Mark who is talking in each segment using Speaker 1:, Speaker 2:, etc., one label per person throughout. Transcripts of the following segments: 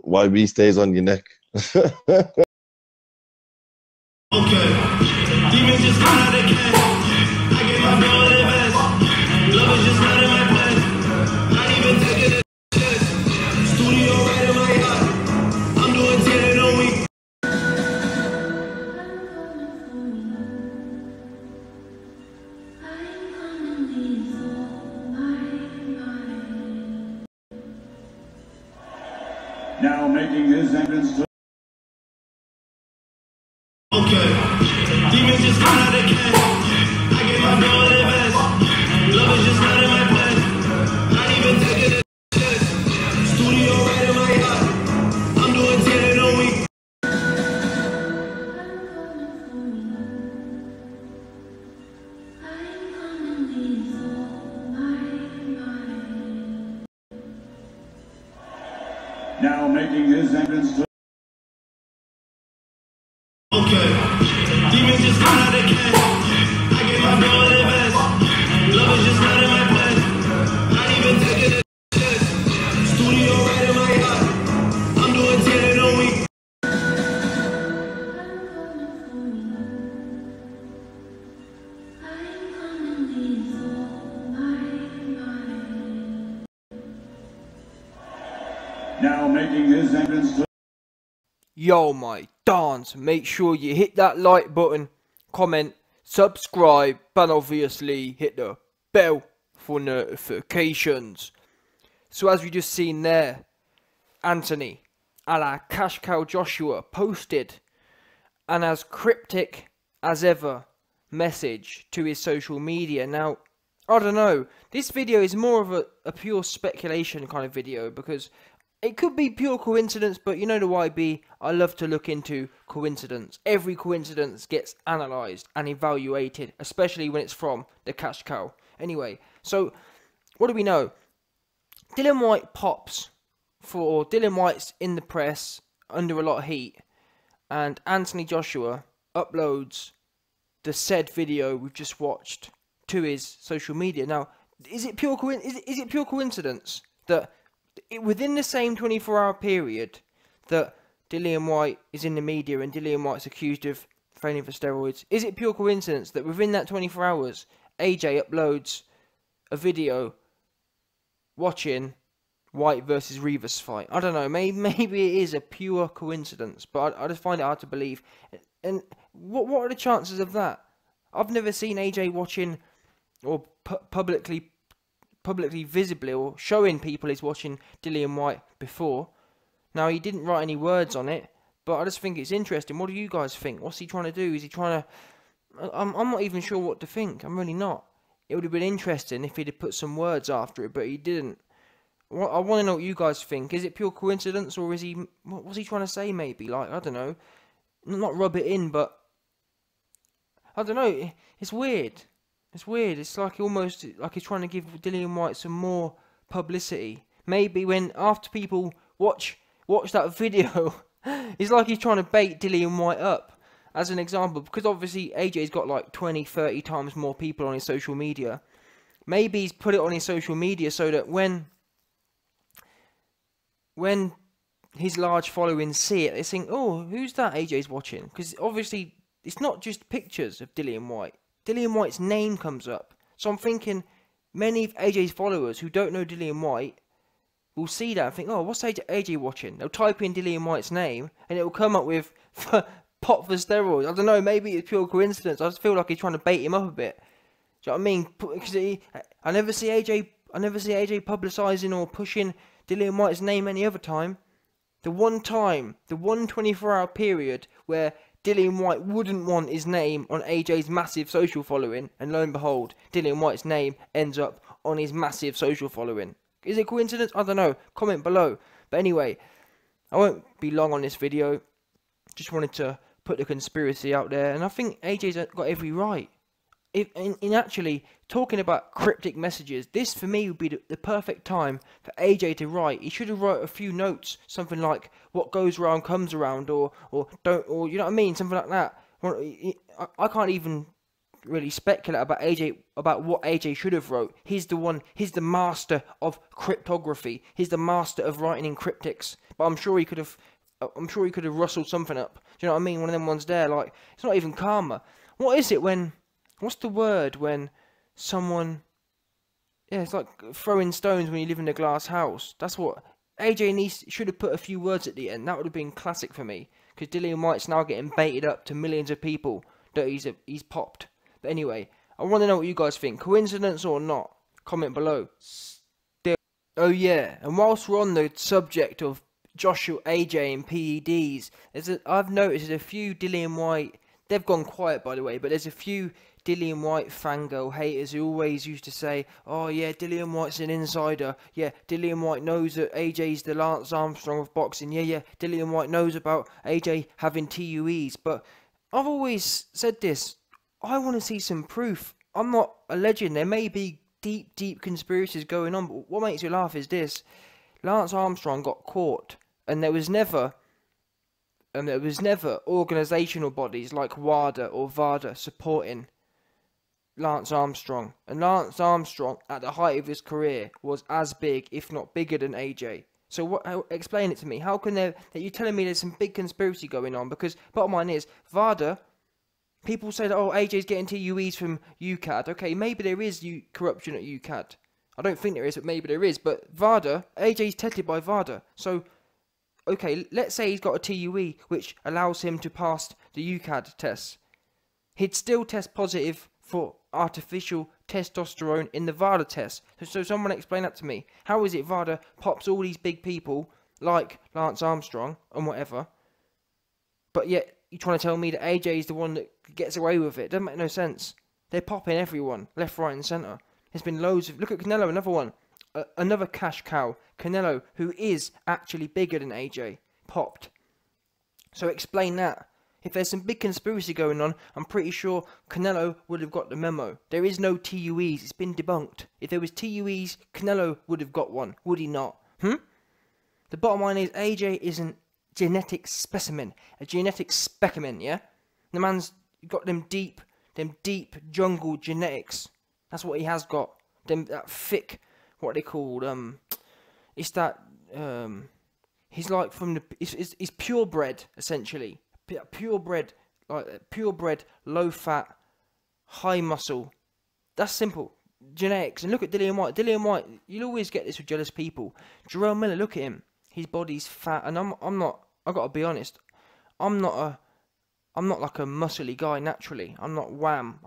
Speaker 1: YB stays on your neck.
Speaker 2: Okay. Demons just got out of can. I get my bill in advance. Love is just not in my plan. Not even taking a chance. Studio right in my yacht. I'm doing 10 in a week.
Speaker 3: Now making his entrance to...
Speaker 2: Okay. Demons just got out of can. I get my bill in advance. Love is just not in my plan. Not even taking a chance. Studio right in my yacht. I'm doing 10 in a week.
Speaker 3: Now making his entrance to...
Speaker 2: Okay. Demons just got out of can. I get my bill in advance. Love is just not in my plan. Not even taking a chance. Studio right in my yacht. I'm doing 10 in a week.
Speaker 3: Now making his entrance to...
Speaker 4: Yo my dance, make sure you hit that like button, comment, subscribe, and obviously hit the bell for notifications. So as we just seen there, Anthony, a la Cash Cow Joshua, posted and as cryptic as ever message to his social media. Now, I don't know, this video is more of a pure speculation kind of video because it could be pure coincidence, but you know the YB, I love to look into coincidence. Every coincidence gets analysed and evaluated, especially when it's from the cash cow. Anyway, so what do we know? Dillian Whyte pops for Dillian Whyte's in the press under a lot of heat, and Anthony Joshua uploads the said video we've just watched to his social media. Now, is it pure coincidence that within the same 24-hour period that Dillian Whyte is in the media and Dillian Whyte's accused of training for steroids, is it pure coincidence that within that 24 hours, AJ uploads a video watching Whyte versus Rivas fight? I don't know, maybe it is a pure coincidence, but I just find it hard to believe. And what are the chances of that? I've never seen AJ watching or publicly visibly or showing people he's watching Dillian Whyte before. Now, he didn't write any words on it, but I just think it's interesting. What do you guys think? What's he trying to do? Is he trying to... I'm not even sure what to think. I'm really not. It would have been interesting if he'd have put some words after it, but he didn't. I want to know what you guys think. Is it pure coincidence, or is he... What was he trying to say, maybe? Like, I don't know. Not rub it in, but... I don't know. It's weird. It's weird. It's like almost like he's trying to give Dillian Whyte some more publicity. Maybe when after people watch that video, it's like he's trying to bait Dillian Whyte up. As an example, because obviously AJ's got like 20, 30 times more people on his social media. Maybe he's put it on his social media so that when his large following see it, they think, oh, who's that AJ's watching? Because obviously it's not just pictures of Dillian Whyte. Dillian Whyte's name comes up. So I'm thinking many of AJ's followers who don't know Dillian Whyte will see that and think, oh, what's AJ watching? They'll type in Dillian Whyte's name and it will come up with pot for steroids. I don't know, maybe it's pure coincidence. I just feel like he's trying to bait him up a bit. Do you know what I mean? Because I never see AJ publicising or pushing Dillian Whyte's name any other time. The one 24-hour period where Dillian Whyte wouldn't want his name on AJ's massive social following, and lo and behold, Dillian Whyte's name ends up on his massive social following. Is it coincidence? I don't know. Comment below. But anyway, I won't be long on this video. Just wanted to put the conspiracy out there, and I think AJ's got every right. In actually talking about cryptic messages, this for me would be the perfect time for AJ to write. He should have wrote a few notes, something like "What goes around comes around," or don't, or you know what I mean, something like that. I can't even really speculate about AJ, about what AJ should have wrote. He's the master of cryptography. He's the master of writing in cryptics. But I'm sure he could have rustled something up. Do you know what I mean? One of them ones there, like, it's not even karma. What's the word when someone, yeah, it's like throwing stones when you live in a glass house. That's what AJ should have put a few words at the end. That would have been classic for me, because Dillian Whyte's now getting baited up to millions of people that he's popped. But anyway, I want to know what you guys think. Coincidence or not? Comment below. Oh yeah, and whilst we're on the subject of Joshua, AJ and PEDs, I've noticed there's a few Dillian Whyte, they've gone quiet by the way, but there's a few Dillian Whyte fangirl haters who always used to say, oh yeah, Dillian Whyte's an insider, yeah, Dillian Whyte knows that AJ's the Lance Armstrong of boxing, yeah, Dillian Whyte knows about AJ having TUEs, but I've always said this, I want to see some proof. I'm not a legend, there may be deep conspiracies going on, but what makes you laugh is this: Lance Armstrong got caught, and there was never organisational bodies like WADA or VADA supporting Lance Armstrong. And Lance Armstrong, at the height of his career, was as big, if not bigger, than AJ. So explain it to me. How can that you're telling me there's some big conspiracy going on? Because bottom line is, VADA, people say that, oh, AJ's getting TUEs from UCAD. Okay, maybe there is corruption at UCAD. I don't think there is, but maybe there is. But VADA, AJ's tested by VADA. So, okay, let's say he's got a TUE, which allows him to pass the UCAD tests. He'd still test positive for artificial testosterone in the VADA test. So someone explain that to me. How is it VADA pops all these big people, like Lance Armstrong and whatever, but yet you're trying to tell me that AJ is the one that gets away with it? Doesn't make no sense. They're popping everyone, left, right and centre. There's been loads of... Look at Canelo, another one. Another cash cow. Canelo, who is actually bigger than AJ, popped. So explain that. If there's some big conspiracy going on, I'm pretty sure Canelo would have got the memo. There is no TUEs. It's been debunked. If there was TUEs, Canelo would have got one. Would he not? The bottom line is AJ is a genetic specimen. A genetic specimen, yeah? The man's got them deep jungle genetics. That's what he has got. That thick, what they called, it's that, he's like from the, he's purebred, essentially. Purebred, like purebred, low fat, high muscle. That's simple. Genetics. And look at Dillian Whyte. Dillian Whyte, you'll always get this with jealous people. Jerome Miller, look at him. His body's fat, and I'm not, I gotta be honest, I'm not like a muscly guy naturally. I'm not wham.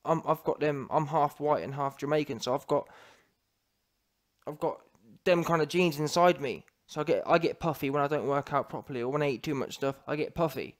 Speaker 4: I've got them, I'm half white and half Jamaican, so I've got them kind of genes inside me. So I get puffy when I don't work out properly, or when I eat too much stuff, I get puffy.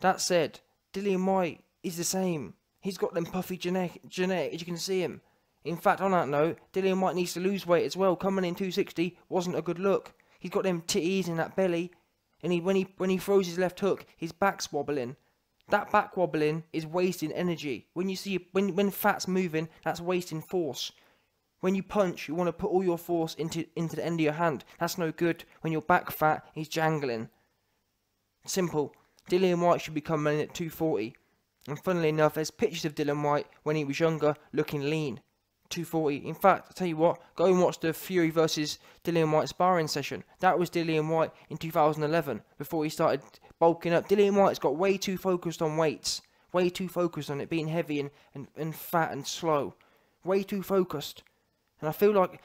Speaker 4: That said, Dillian Whyte is the same. He's got them puffy genetics, you can see him. In fact, on that note, Dillian Whyte needs to lose weight as well. Coming in 260 wasn't a good look. He's got them titties in that belly, and when he throws his left hook, his back's wobbling. That back wobbling is wasting energy. When you see when fat's moving, that's wasting force. When you punch, you want to put all your force into the end of your hand. That's no good. When your back fat is jangling. Simple. Dillian Whyte should be coming in at 240. And funnily enough, there's pictures of Dillian Whyte when he was younger, looking lean. 240. In fact, I'll tell you what, go and watch the Fury versus Dillian Whyte sparring session. That was Dillian Whyte in 2011, before he started bulking up. Dillian Whyte's got way too focused on weights. Way too focused on it being heavy and fat and slow. Way too focused. And I feel like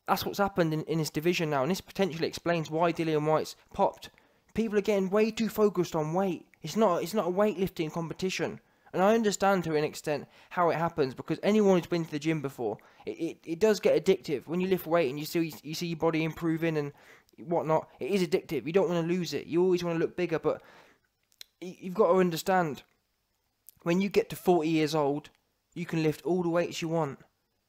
Speaker 4: that's what's happened in this division now, and this potentially explains why Dillian Whyte's popped. People are getting way too focused on weight. It's not a weightlifting competition. And I understand to an extent how it happens, because anyone who's been to the gym before, it does get addictive. When you lift weight and you see your body improving and whatnot, it is addictive. You don't want to lose it. You always want to look bigger, but you've got to understand, when you get to 40 years old, you can lift all the weights you want.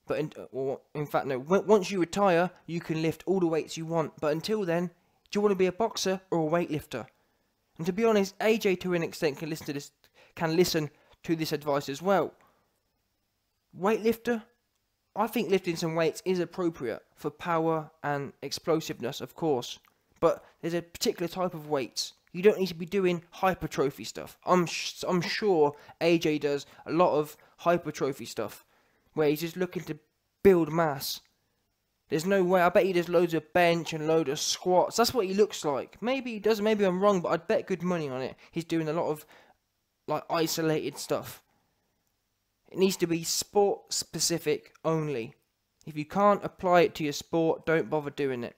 Speaker 4: But in fact, no. Once you retire, you can lift all the weights you want. But until then, do you want to be a boxer or a weightlifter? And to be honest, AJ to an extent can listen to this advice as well. Weightlifter, I think lifting some weights is appropriate for power and explosiveness, of course. But there's a particular type of weights You don't need to be doing hypertrophy stuff. I'm sure AJ does a lot of hypertrophy stuff where he's just looking to build mass. There's no way. I bet he does loads of bench and loads of squats. That's what he looks like. Maybe he doesn't. Maybe I'm wrong, but I'd bet good money on it. He's doing a lot of like isolated stuff. It needs to be sport specific only. If you can't apply it to your sport, don't bother doing it.